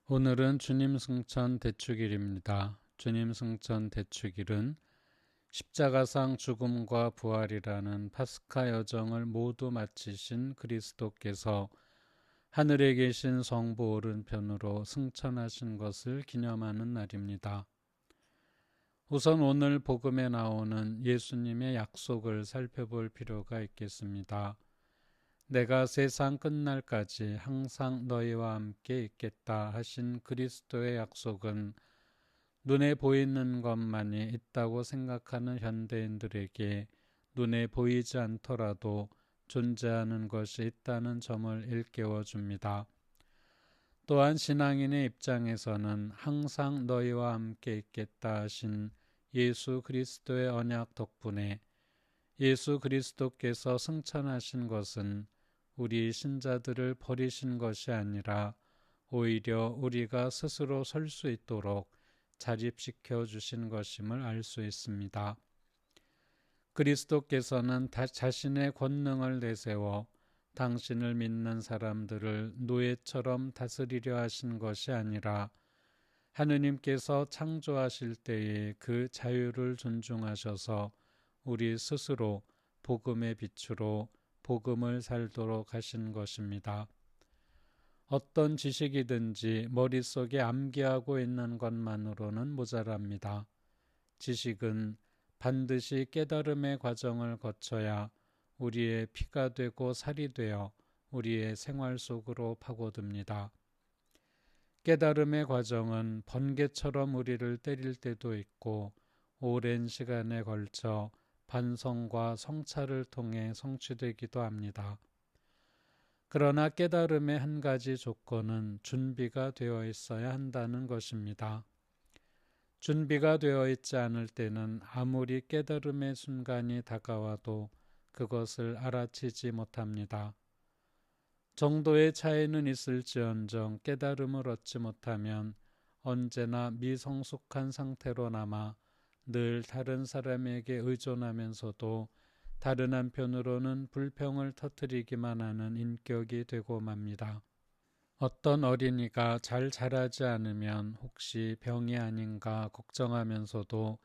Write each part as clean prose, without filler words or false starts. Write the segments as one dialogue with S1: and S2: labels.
S1: 오늘은 주님 승천 대축일입니다. 주님 승천 대축일은 십자가상 죽음과 부활이라는 파스카 여정을 모두 마치신 그리스도께서 하늘에 계신 성부 오른편으로 승천하신 것을 기념하는 날입니다. 우선 오늘 복음에 나오는 예수님의 약속을 살펴볼 필요가 있겠습니다. 내가 세상 끝날까지 항상 너희와 함께 있겠다 하신 그리스도의 약속은 눈에 보이는 것만이 있다고 생각하는 현대인들에게 눈에 보이지 않더라도 존재하는 것이 있다는 점을 일깨워 줍니다. 또한 신앙인의 입장에서는 항상 너희와 함께 있겠다 하신 예수 그리스도의 언약 덕분에 예수 그리스도께서 승천하신 것은 우리 신자들을 버리신 것이 아니라 오히려 우리가 스스로 설 수 있도록 자립시켜 주신 것임을 알 수 있습니다. 그리스도께서는 자신의 권능을 내세워 당신을 믿는 사람들을 노예처럼 다스리려 하신 것이 아니라 하느님께서 창조하실 때에 그 자유를 존중하셔서 우리 스스로 복음의 빛으로 복음을 살도록 하신 것입니다. 어떤 지식이든지 머릿속에 암기하고 있는 것만으로는 모자랍니다. 지식은 반드시 깨달음의 과정을 거쳐야 우리의 피가 되고 살이 되어 우리의 생활 속으로 파고듭니다. 깨달음의 과정은 번개처럼 우리를 때릴 때도 있고 오랜 시간에 걸쳐 반성과 성찰을 통해 성취되기도 합니다. 그러나 깨달음의 한 가지 조건은 준비가 되어 있어야 한다는 것입니다. 준비가 되어 있지 않을 때는 아무리 깨달음의 순간이 다가와도 그것을 알아채지 못합니다. 정도의 차이는 있을지언정 깨달음을 얻지 못하면 언제나 미성숙한 상태로 남아 늘 다른 사람에게 의존하면서도 다른 한편으로는 불평을 터뜨리기만 하는 인격이 되고 맙니다. 어떤 어린이가 잘 자라지 않으면 혹시 병이 아닌가 걱정하면서도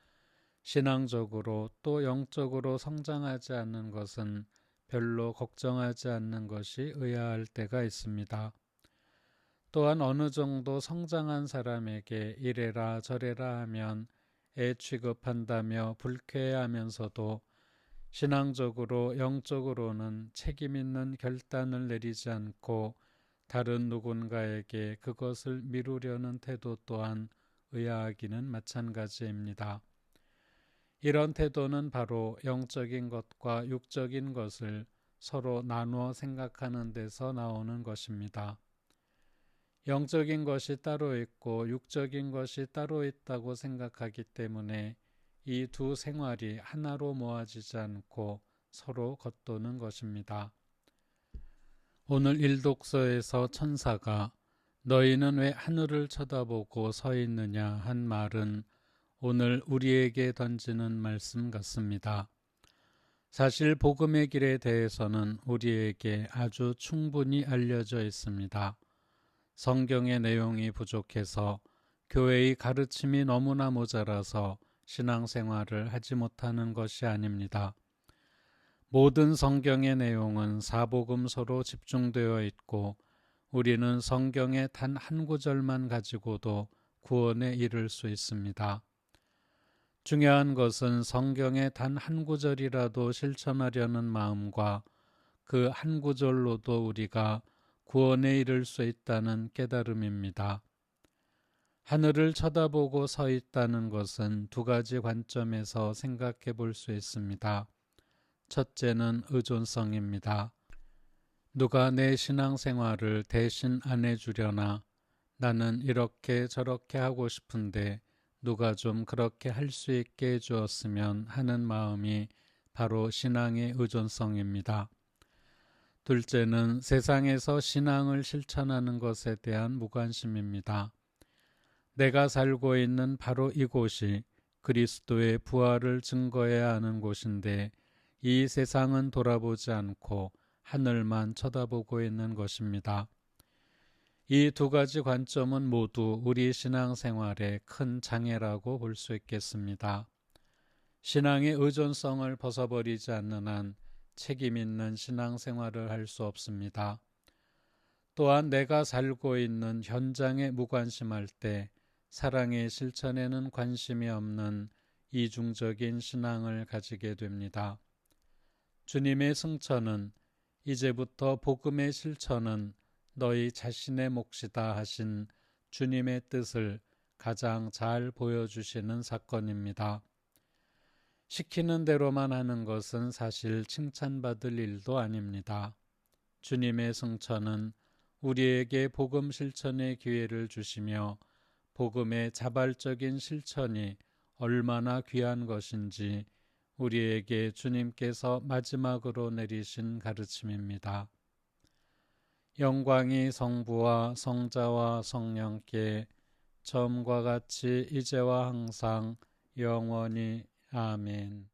S1: 신앙적으로 또 영적으로 성장하지 않는 것은 별로 걱정하지 않는 것이 의아할 때가 있습니다. 또한 어느 정도 성장한 사람에게 이래라 저래라 하면 애 취급한다며 불쾌해하면서도 신앙적으로 영적으로는 책임 있는 결단을 내리지 않고 다른 누군가에게 그것을 미루려는 태도 또한 의아하기는 마찬가지입니다. 이런 태도는 바로 영적인 것과 육적인 것을 서로 나누어 생각하는 데서 나오는 것입니다. 영적인 것이 따로 있고 육적인 것이 따로 있다고 생각하기 때문에 이 두 생활이 하나로 모아지지 않고 서로 겉도는 것입니다. 오늘 일독서에서 천사가 너희는 왜 하늘을 쳐다보고 서 있느냐 한 말은 오늘 우리에게 던지는 말씀 같습니다. 사실 복음의 길에 대해서는 우리에게 아주 충분히 알려져 있습니다. 성경의 내용이 부족해서 교회의 가르침이 너무나 모자라서 신앙생활을 하지 못하는 것이 아닙니다. 모든 성경의 내용은 사복음서로 집중되어 있고 우리는 성경의 단 한 구절만 가지고도 구원에 이를 수 있습니다. 중요한 것은 성경의 단 한 구절이라도 실천하려는 마음과 그 한 구절로도 우리가 구원에 이를 수 있다는 깨달음입니다. 하늘을 쳐다보고 서 있다는 것은 두 가지 관점에서 생각해 볼 수 있습니다. 첫째는 의존성입니다. 누가 내 신앙생활을 대신 안 해주려나 나는 이렇게 저렇게 하고 싶은데 누가 좀 그렇게 할 수 있게 해주었으면 하는 마음이 바로 신앙의 의존성입니다. 둘째는 세상에서 신앙을 실천하는 것에 대한 무관심입니다. 내가 살고 있는 바로 이곳이 그리스도의 부활을 증거해야 하는 곳인데 이 세상은 돌아보지 않고 하늘만 쳐다보고 있는 것입니다. 이 두 가지 관점은 모두 우리 신앙생활의 큰 장애라고 볼 수 있겠습니다. 신앙의 의존성을 벗어버리지 않는 한 책임 있는 신앙생활을 할 수 없습니다. 또한 내가 살고 있는 현장에 무관심할 때 사랑의 실천에는 관심이 없는 이중적인 신앙을 가지게 됩니다. 주님의 승천은 이제부터 복음의 실천은 너희 자신의 몫이다 하신 주님의 뜻을 가장 잘 보여주시는 사건입니다. 시키는 대로만 하는 것은 사실 칭찬받을 일도 아닙니다. 주님의 승천은 우리에게 복음 실천의 기회를 주시며 복음의 자발적인 실천이 얼마나 귀한 것인지 우리에게 주님께서 마지막으로 내리신 가르침입니다. 영광이 성부와 성자와 성령께 처음과 같이 이제와 항상 영원히 아멘.